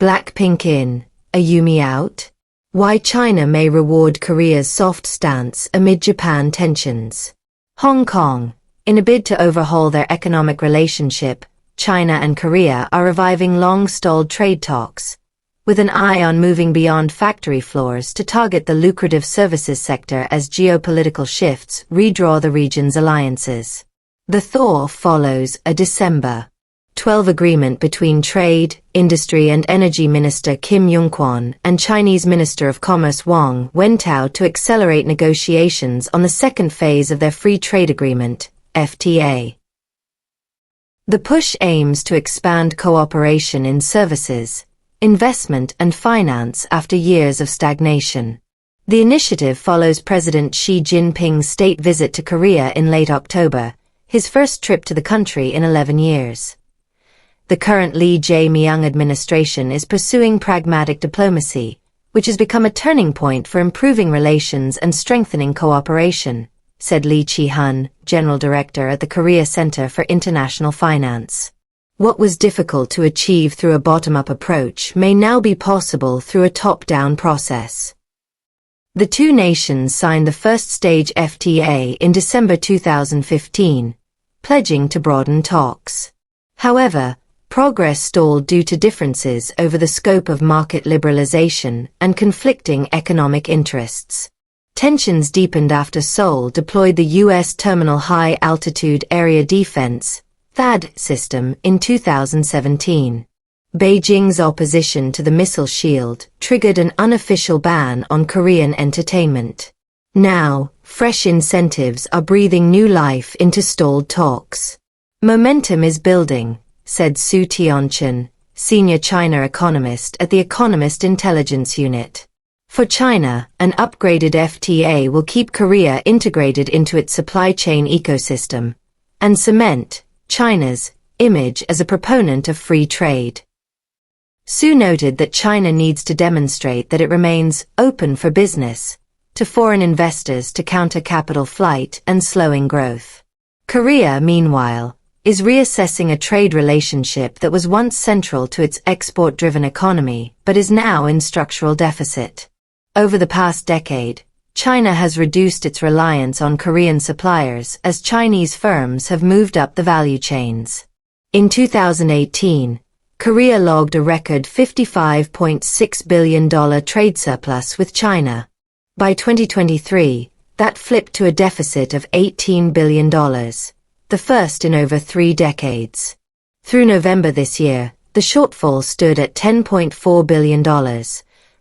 BLACKPINK in, Ayumi out? Why China may reward Korea's soft stance amid Japan tensions. Hong Kong. In a bid to overhaul their economic relationship, China and Korea are reviving long-stalled trade talks, with an eye on moving beyond factory floors to target the lucrative services sector as geopolitical shifts redraw the region's alliances. The thaw follows a December 12 agreement between Trade, Industry and Energy Minister Jung-kwan and Chinese Minister of Commerce Wang Wentao to accelerate negotiations on the second phase of their Free Trade Agreement, FTA. The push aims to expand cooperation in services, investment and finance after years of stagnation. The initiative follows President Xi Jinping's state visit to Korea in late October, his first trip to the country in 11 years. The current Lee Jae Myung administration is pursuing pragmatic diplomacy, which has become a turning point for improving relations and strengthening cooperation, said Lee Chi-hun, General Director at the Korea Center for International Finance. What was difficult to achieve through a bottom-up approach may now be possible through a top-down process. The two nations signed the first stage FTA in December 2015, pledging to broaden talks. However, progress stalled due to differences over the scope of market liberalization and conflicting economic interests. Tensions deepened after Seoul deployed the U.S. Terminal High Altitude Area Defense (THAAD) system in 2017. Beijing's opposition to the missile shield triggered an unofficial ban on Korean entertainment. Now, fresh incentives are breathing new life into stalled talks. Momentum is building, said Su Tionchen, senior China economist at The Economist Intelligence Unit. For China, an upgraded FTA will keep Korea integrated into its supply chain ecosystem and cement China's image as a proponent of free trade. Su noted that China needs to demonstrate that it remains open for business to foreign investors to counter capital flight and slowing growth. Korea, meanwhile, is reassessing a trade relationship that was once central to its export-driven economy but is now in structural deficit. Over the past decade, China has reduced its reliance on Korean suppliers as Chinese firms have moved up the value chains. In 2018, Korea logged a record $55.6 billion trade surplus with China. By 2023, that flipped to a deficit of $18 billion. The first in over 3 decades. Through November this year, the shortfall stood at $10.4 billion,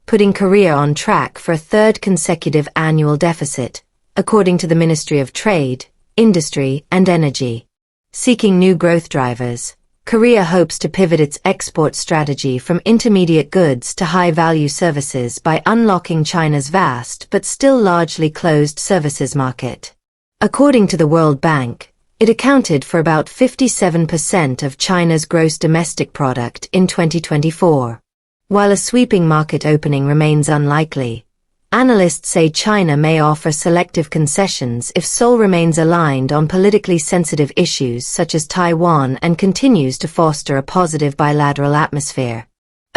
putting Korea on track for a third consecutive annual deficit, according to the Ministry of Trade, Industry and Energy. Seeking new growth drivers, Korea hopes to pivot its export strategy from intermediate goods to high-value services by unlocking China's vast but still largely closed services market. According to the World Bank, it accounted for about 57% of China's gross domestic product in 2024. While a sweeping market opening remains unlikely, analysts say China may offer selective concessions if Seoul remains aligned on politically sensitive issues such as Taiwan and continues to foster a positive bilateral atmosphere.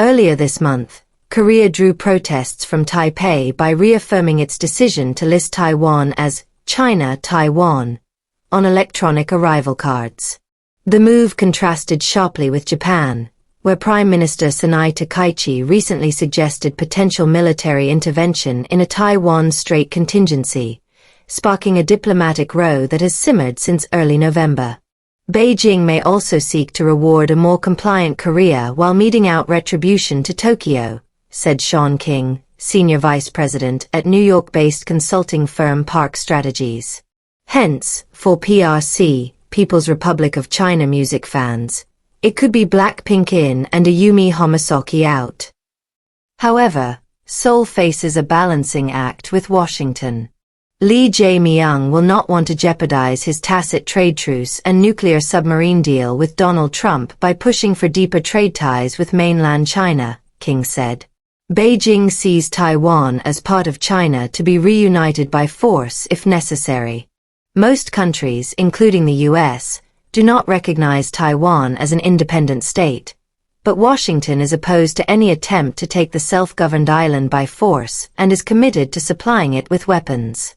Earlier this month, Korea drew protests from Taipei by reaffirming its decision to list Taiwan as China-Taiwan on electronic arrival cards. The move contrasted sharply with Japan, where Prime Minister Sanai Takaichi recently suggested potential military intervention in a Taiwan Strait contingency, sparking a diplomatic row that has simmered since early November. Beijing may also seek to reward a more compliant Korea while meting out retribution to Tokyo, said Sean King, senior vice president at New York-based consulting firm Park Strategies. Hence, for PRC, People's Republic of China music fans, it could be BLACKPINK in and Ayumi Homasoki out. However, Seoul faces a balancing act with Washington. Lee Jae Myung will not want to jeopardize his tacit trade truce and nuclear submarine deal with Donald Trump by pushing for deeper trade ties with mainland China, King said. Beijing sees Taiwan as part of China to be reunited by force if necessary. Most countries, including the US, do not recognize Taiwan as an independent state, but Washington is opposed to any attempt to take the self-governed island by force and is committed to supplying it with weapons.